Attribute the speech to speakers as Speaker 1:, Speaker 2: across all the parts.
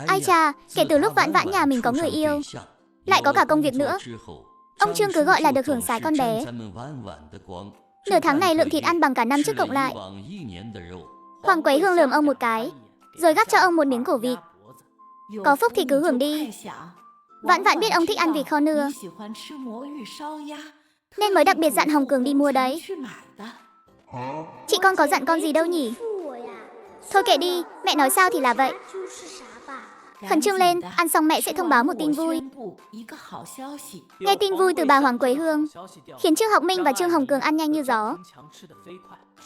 Speaker 1: Ai chà, kể từ lúc Vãn Vãn nhà mình có người yêu, lại có cả công việc nữa, ông Trương cứ gọi là được hưởng sái con bé. Nửa tháng này lượng thịt ăn bằng cả năm trước cộng lại. Hoàng Quế Hương lườm ông một cái, rồi gắp cho ông một miếng cổ vịt. Có phúc thì cứ hưởng đi. Vãn Vãn biết ông thích ăn vịt kho nưa, nên mới đặc biệt dặn Hồng Cường đi mua đấy. Chị con có dặn con gì đâu nhỉ? Thôi kệ đi, mẹ nói sao thì là vậy. Khẩn trương lên, ăn xong mẹ sẽ thông báo một tin vui. Nghe tin vui từ bà Hoàng Quế Hương khiến Trương Học Minh và Trương Hồng Cường ăn nhanh như gió.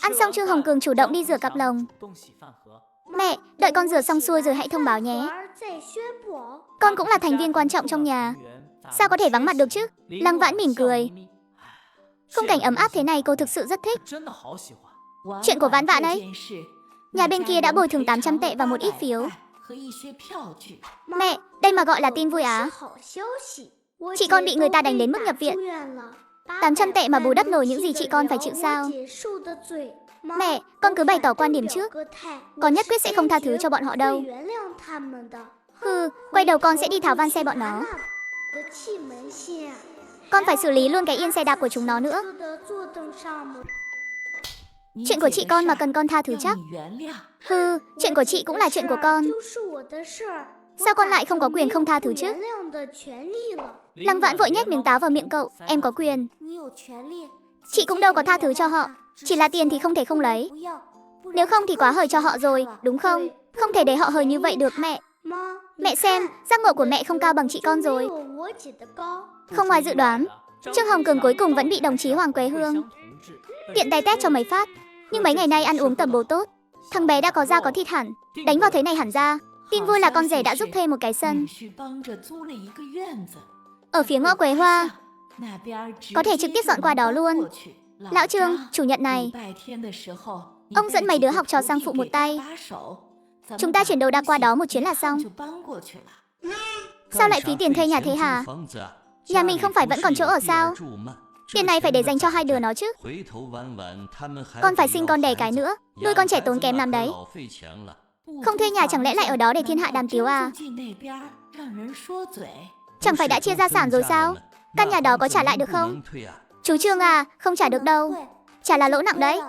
Speaker 1: Ăn xong Trương Hồng Cường chủ động đi rửa cặp lồng. Mẹ, đợi con rửa xong xuôi rồi hãy thông báo nhé. Con cũng là thành viên quan trọng trong nhà, sao có thể vắng mặt được chứ? Lăng Vãn mỉm cười. Khung cảnh ấm áp thế này cô thực sự rất thích. Chuyện của Vãn Vãn ấy, nhà bên kia đã bồi thường 800 tệ và một ít phiếu. Mẹ, đây mà gọi là tin vui á? Chị con bị người ta đánh đến mức nhập viện. 800 tệ mà bù đắp nổi những gì chị con phải chịu sao? Mẹ, con cứ bày tỏ quan điểm trước. Con nhất quyết sẽ không tha thứ cho bọn họ đâu. Quay đầu con sẽ đi tháo van xe bọn nó. Con phải xử lý luôn cái yên xe đạp của chúng nó nữa. Chuyện của chị con mà cần con tha thứ chắc. Chuyện của chị cũng là chuyện của con. Sao con lại không có quyền không tha thứ chứ? Lăng Vãn vội nhét miếng táo vào miệng cậu. Em có quyền. Chị cũng đâu có tha thứ cho họ. Chỉ là tiền thì không thể không lấy. Nếu không thì quá hời cho họ rồi, đúng không? Không thể để họ hời như vậy được mẹ. Mẹ xem, giác ngộ của mẹ không cao bằng chị con rồi. Không ngoài dự đoán, Trương Hồng Cường cuối cùng vẫn bị đồng chí Hoàng Quế Hương tiện tay tét cho mấy phát. Nhưng mấy ngày nay ăn uống tầm bổ tốt, thằng bé đã có da có thịt hẳn. Đánh vào thế này hẳn ra. Tin vui là con rể đã giúp thuê một cái sân ở phía ngõ Quế Hoa, có thể trực tiếp dọn qua đó luôn. Lão Trương, chủ nhật này ông dẫn mấy đứa học trò sang phụ một tay. Chúng ta chuyển đồ đạc qua đó một chuyến là xong. Sao lại phí tiền thuê nhà thế hả? Nhà mình không phải vẫn còn chỗ ở sao? Tiền này phải để dành cho hai đứa nó chứ. Con phải sinh con đẻ cái nữa, nuôi con trẻ tốn kém lắm đấy. Không thuê nhà chẳng lẽ lại ở đó để thiên hạ đàm tiếu à? Chẳng phải đã chia gia sản rồi sao? Căn nhà đó có trả lại được không? Chú Trương à, không trả được đâu. Trả là lỗ nặng đấy.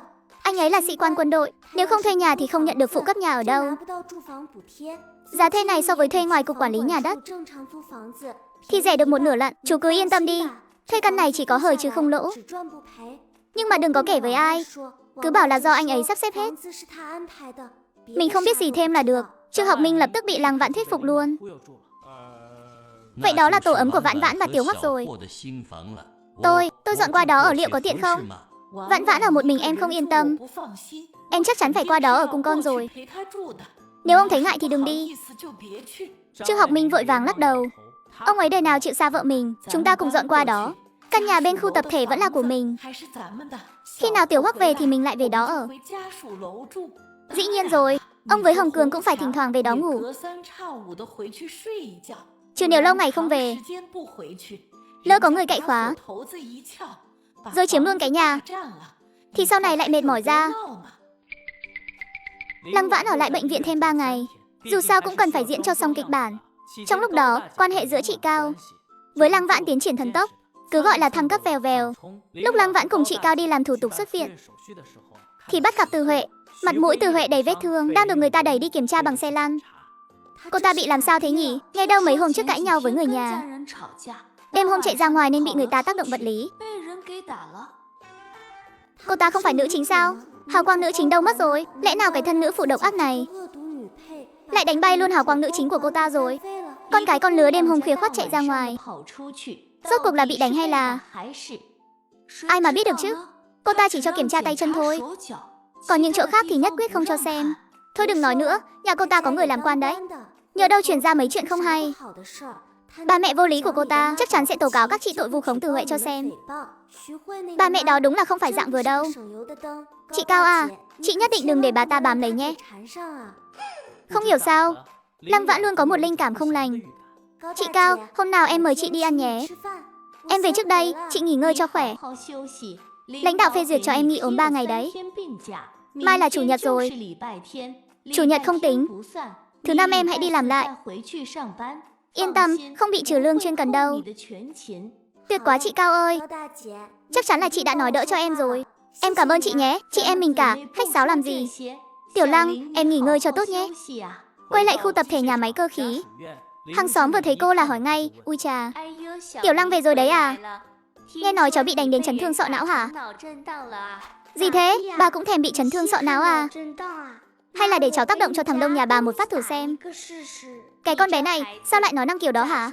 Speaker 1: Anh ấy là sĩ quan quân đội, nếu không thuê nhà thì không nhận được phụ cấp nhà ở đâu. Giá thuê này so với thuê ngoài cục quản lý nhà đất thì rẻ được một nửa lận. Chú cứ yên tâm đi, thuê căn này chỉ có hời chứ không lỗ. Nhưng mà đừng có kể với ai, cứ bảo là do anh ấy sắp xếp hết. Mình không biết gì thêm là được. Trương Học Minh lập tức bị Lăng Vãn thuyết phục luôn. Vậy đó là tổ ấm của Vãn Vãn và Tiểu Hoắc rồi. Tôi dọn qua đó ở liệu có tiện không? Vãn Vãn ở một mình em không yên tâm. Em chắc chắn phải qua đó ở cùng con rồi. Nếu ông thấy ngại thì đừng đi. Trương Học Minh vội vàng lắc đầu. Ông ấy đời nào chịu xa vợ mình. Chúng ta cùng dọn qua đó. Căn nhà bên khu tập thể vẫn là của mình. Khi nào Tiểu Hoắc về thì mình lại về đó ở. Dĩ nhiên rồi, ông với Hồng Cường cũng phải thỉnh thoảng về đó ngủ. Chứ nếu lâu ngày không về, lỡ có người cậy khóa rồi chiếm luôn cái nhà thì sau này lại mệt mỏi ra. Lăng Vãn ở lại bệnh viện thêm 3 ngày. Dù sao cũng cần phải diễn cho xong kịch bản. Trong lúc đó, quan hệ giữa chị Cao với Lăng Vãn tiến triển thần tốc, cứ gọi là thăng cấp vèo vèo. Lúc Lăng Vãn cùng chị Cao đi làm thủ tục xuất viện thì bắt gặp Từ Huệ. Mặt mũi Từ Huệ đầy vết thương, đang được người ta đẩy đi kiểm tra bằng xe lăn. Cô ta bị làm sao thế nhỉ? Nghe đâu mấy hôm trước cãi nhau với người nhà, đêm hôm chạy ra ngoài nên bị người ta tác động vật lý. Cô ta không phải nữ chính sao? Hào quang nữ chính đâu mất rồi? Lẽ nào cái thân nữ phụ độc ác này lại đánh bay luôn hào quang nữ chính của cô ta rồi? Con cái con lứa đêm hôm khuya khoắt chạy ra ngoài, rốt cuộc là bị đánh hay là... Ai mà biết được chứ? Cô ta chỉ cho kiểm tra tay chân thôi, còn những chỗ khác thì nhất quyết không cho xem. Thôi đừng nói nữa, nhà cô ta có người làm quan đấy. Nhớ đâu truyền ra mấy chuyện không hay. Ba mẹ vô lý của cô ta chắc chắn sẽ tố cáo các chị tội vu khống Từ Huệ cho xem. Ba mẹ đó đúng là không phải dạng vừa đâu. Chị Cao à, chị nhất định đừng để bà ta bám lấy nhé. Không hiểu sao, Lăng Vãn luôn có một linh cảm không lành. Chị Cao, hôm nào em mời chị đi ăn nhé. Em về trước đây, chị nghỉ ngơi cho khỏe. Lãnh đạo phê duyệt cho em nghỉ ốm 3 ngày đấy. Mai là chủ nhật rồi. Chủ nhật không tính. Thứ năm em hãy đi làm lại. Yên tâm, không bị trừ lương chuyên cần đâu. Tuyệt quá chị Cao ơi. Chắc chắn là chị đã nói đỡ cho em rồi. Em cảm ơn chị nhé, chị em mình cả, khách sáo làm gì. Tiểu Lăng, em nghỉ ngơi cho tốt nhé. Quay lại khu tập thể nhà máy cơ khí. Hàng xóm vừa thấy cô là hỏi ngay, ui chà, Tiểu Lăng về rồi đấy à? Nghe nói cháu bị đánh đến chấn thương sọ não hả? Gì thế, bà cũng thèm bị chấn thương sọ não à? Hay là để cháu tác động cho thằng Đông nhà bà một phát thử xem. Cái con bé này, sao lại nói năng kiểu đó hả?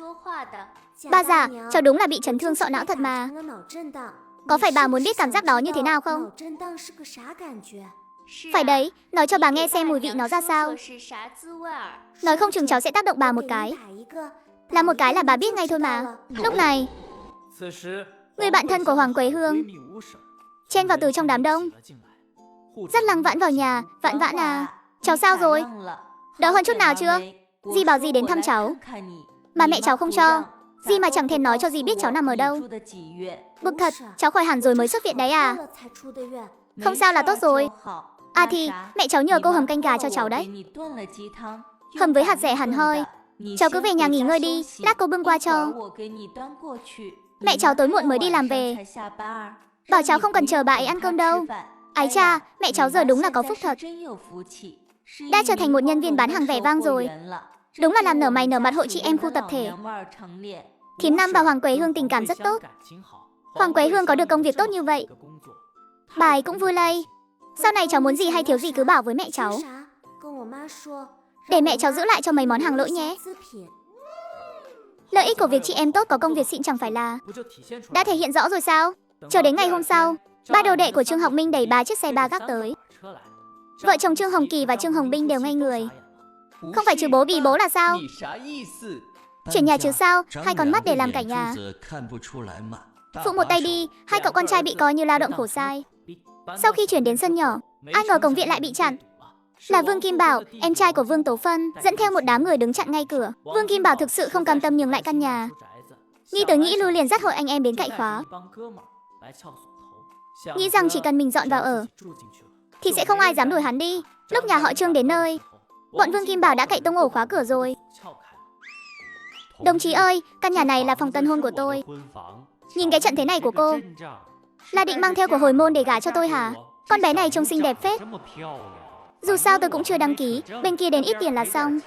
Speaker 1: Bà già, cháu đúng là bị chấn thương sọ não thật mà. Có phải bà muốn biết cảm giác đó như thế nào không? Phải đấy, nói cho bà nghe xem mùi vị nó ra sao. Nói không chừng cháu sẽ tác động bà một cái. Là một cái là bà biết ngay thôi mà. Lúc này, người bạn thân của Hoàng Quế Hương chen vào từ trong đám đông. Dắt Lăng Vãn vào nhà. Vãn Vãn à, cháu sao rồi? Đỡ hơn chút nào chưa? Dì bảo dì đến thăm cháu mà mẹ cháu không cho. Dì mà chẳng thèm nói cho dì biết cháu nằm ở đâu. Bực thật, cháu khỏi hẳn rồi mới xuất viện đấy à? Không sao là tốt rồi. À thì, mẹ cháu nhờ cô hầm canh gà cho cháu đấy. Hầm với hạt dẻ hẳn hoi. Cháu cứ về nhà nghỉ ngơi đi, lát cô bưng qua cho. Mẹ cháu tối muộn mới đi làm về. Bảo cháu không cần chờ bà ấy ăn cơm đâu. Ái cha, mẹ cháu giờ đúng là có phúc thật. Đã trở thành một nhân viên bán hàng vẻ vang rồi. Đúng là làm nở mày nở mặt hội chị em khu tập thể. Thím Năm và Hoàng Quế Hương tình cảm rất tốt. Hoàng Quế Hương có được công việc tốt như vậy, bà ấy cũng vui lây. Sau này cháu muốn gì hay thiếu gì cứ bảo với mẹ cháu. Để mẹ cháu giữ lại cho mấy món hàng lỗi nhé. Lợi ích của việc chị em tốt có công việc xịn chẳng phải là đã thể hiện rõ rồi sao? Chờ đến ngày hôm sau, ba đồ đệ của Trương Học Minh đẩy 3 chiếc xe ba gác tới. Vợ chồng Trương Hồng Kỳ và Trương Hồng Binh đều ngây người. Không phải trừ bố vì bố là sao? Chuyển nhà chứ sao? Hai con mắt để làm cảnh à? Phụ một tay đi, hai cậu con trai bị coi như lao động khổ sai. Sau khi chuyển đến sân nhỏ, ai ngờ cổng viện lại bị chặn. Là Vương Kim Bảo, em trai của Vương Tố Phân, dẫn theo một đám người đứng chặn ngay cửa. Vương Kim Bảo thực sự không cam tâm nhường lại căn nhà. Nghĩ tới nghĩ lui liền dắt hội anh em đến cậy khóa. Nghĩ rằng chỉ cần mình dọn vào ở thì sẽ không ai dám đuổi hắn đi. Lúc nhà họ Trương đến nơi, bọn Vương Kim Bảo đã cậy tung ổ khóa cửa rồi. Đồng chí ơi, căn nhà này là phòng tân hôn của tôi. Nhìn cái trận thế này của cô, là định mang theo của hồi môn để gả cho tôi hả? Con bé này trông xinh đẹp phết. Dù sao tôi cũng chưa đăng ký, bên kia đến ít tiền là xong.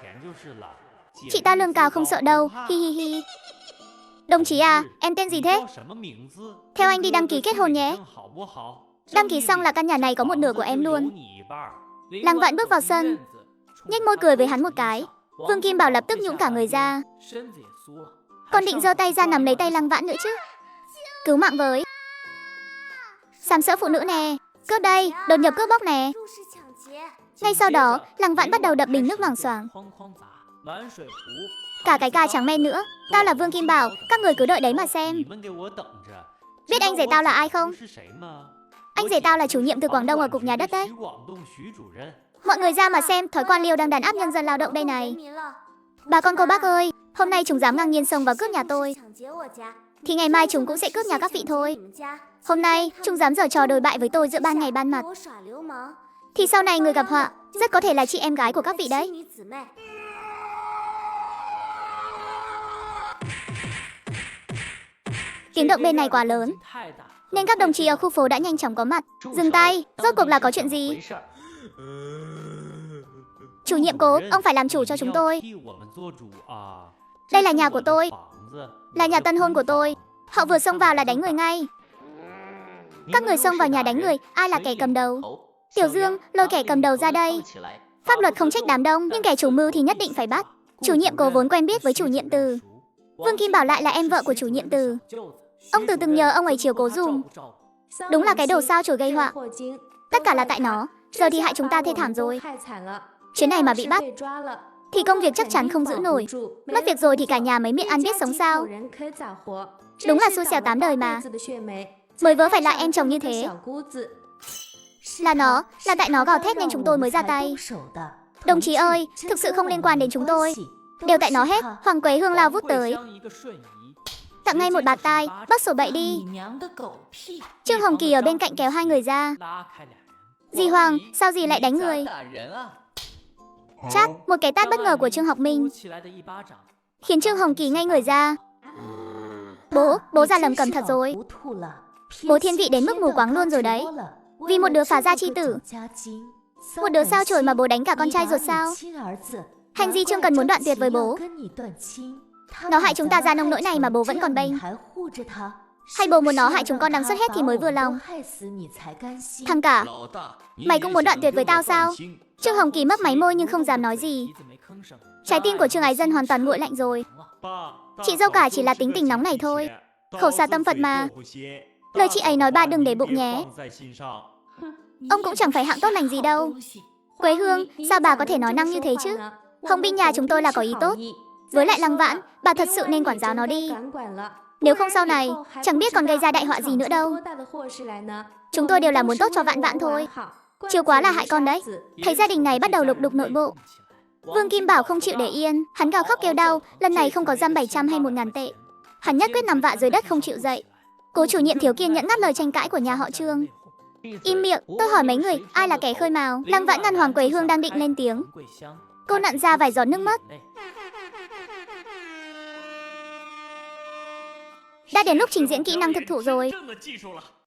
Speaker 1: Chị ta lương cao không sợ đâu, hi hi hi. Đồng chí à, em tên gì thế? Theo anh đi đăng ký kết hôn nhé. Đăng ký xong là căn nhà này có một nửa của em luôn. Lăng Vãn bước vào sân, nhếch môi cười với hắn một cái. Vương Kim Bảo lập tức nhũn cả người ra. Còn định giơ tay ra nắm lấy tay Lăng Vãn nữa chứ. Cứu mạng với. Sàm sỡ phụ nữ nè. Cướp đây, đột nhập cướp bóc nè. Ngay sau đó, Lăng Vãn bắt đầu đập bình nước loảng xoảng. Cả cái ca trắng men nữa. Tao là Vương Kim Bảo, các người cứ đợi đấy mà xem. Biết anh rể tao là ai không? Anh rể tao là chủ nhiệm từ Quảng Đông ở cục nhà đất đấy. Mọi người ra mà xem, thói quan liêu đang đàn áp nhân dân lao động đây này. Bà con cô bác ơi, hôm nay chúng dám ngang nhiên xông vào cướp nhà tôi, thì ngày mai chúng cũng sẽ cướp nhà các vị thôi. Hôm nay, chúng dám giở trò đồi bại với tôi giữa ban ngày ban mặt, thì sau này người gặp họa, rất có thể là chị em gái của các vị đấy. Tiếng động bên này quá lớn, nên các đồng chí ở khu phố đã nhanh chóng có mặt. Dừng tay, rốt cuộc là có chuyện gì? Chủ nhiệm cố, ông phải làm chủ cho chúng tôi. Đây là nhà của tôi, là nhà tân hôn của tôi. Họ vừa xông vào là đánh người ngay. Các người xông vào nhà đánh người, ai là kẻ cầm đầu? Tiểu Dương, lôi kẻ cầm đầu ra đây. Pháp luật không trách đám đông, nhưng kẻ chủ mưu thì nhất định phải bắt. Chủ nhiệm cố vốn quen biết với chủ nhiệm Từ. Vương Kim Bảo lại là em vợ của chủ nhiệm Từ. Ông Từ từng nhờ ông ấy chiều cố dùm. Đúng là cái đồ sao chổi gây họa. Tất cả là tại nó, giờ thì hại chúng ta thê thảm rồi. Chuyến này mà bị bắt thì công việc chắc chắn không giữ nổi. Mất việc rồi thì cả nhà mấy miệng ăn biết sống sao. Đúng là xui xẻo 8 đời mà. Mới vớ phải lại em chồng như thế. Là tại nó gào thét nên chúng tôi mới ra tay. Đồng chí ơi, thực sự không liên quan đến chúng tôi. Đều tại nó hết. Hoàng Quế Hương lao vút tới, tặng ngay một bạt tai. Bác sổ bậy đi. Trương Hồng Kỳ ở bên cạnh kéo hai người ra. Dì Hoàng, sao dì lại đánh người? Chắc một cái tát bất ngờ của Trương Học Minh khiến Trương Hồng Kỳ ngây người ra. Bố ra lầm cầm thật rồi. Bố thiên vị đến mức mù quáng luôn rồi đấy. Vì một đứa phá gia chi tử, một đứa sao chổi mà bố đánh cả con trai ruột sao? Hành gì Trương cần muốn đoạn tuyệt với bố? Nó hại chúng ta ra nông nỗi này mà bố vẫn còn bênh. Hay bố muốn nó hại chúng con đắng xuất hết thì mới vừa lòng? Thằng cả, mày cũng muốn đoạn tuyệt với tao sao? Trương Hồng Kỳ mấp máy môi nhưng không dám nói gì. Trái tim của Trương Ái Dân hoàn toàn nguội lạnh rồi. Chị dâu cả chỉ là tính tình nóng này thôi. Khẩu xà tâm Phật mà. Lời chị ấy nói ba đừng để bụng nhé. Ông cũng chẳng phải hạng tốt lành gì đâu. Quế Hương, sao bà có thể nói năng như thế chứ? Hồng Binh nhà chúng tôi là có ý tốt. Với lại Lăng Vãn, bà thật sự nên quản giáo nó đi. Nếu không sau này, chẳng biết còn gây ra đại họa gì nữa đâu. Chúng tôi đều là muốn tốt cho Vãn Vãn thôi. Chiều quá là hại con đấy. Thấy gia đình này bắt đầu lục đục nội bộ. Vương Kim Bảo không chịu để yên, hắn gào khóc kêu đau, lần này không có dăm 700 hay 1.000 tệ. Hắn nhất quyết nằm vạ dưới đất không chịu dậy. Cố chủ nhiệm thiếu kiên nhẫn ngắt lời tranh cãi của nhà họ Trương. Im miệng, tôi hỏi mấy người, ai là kẻ khơi mào? Lăng Vãn ngăn Hoàng Quế Hương đang định lên tiếng. Cô nặn ra vài giọt nước mắt. Đã đến lúc trình diễn kỹ năng thực thụ rồi.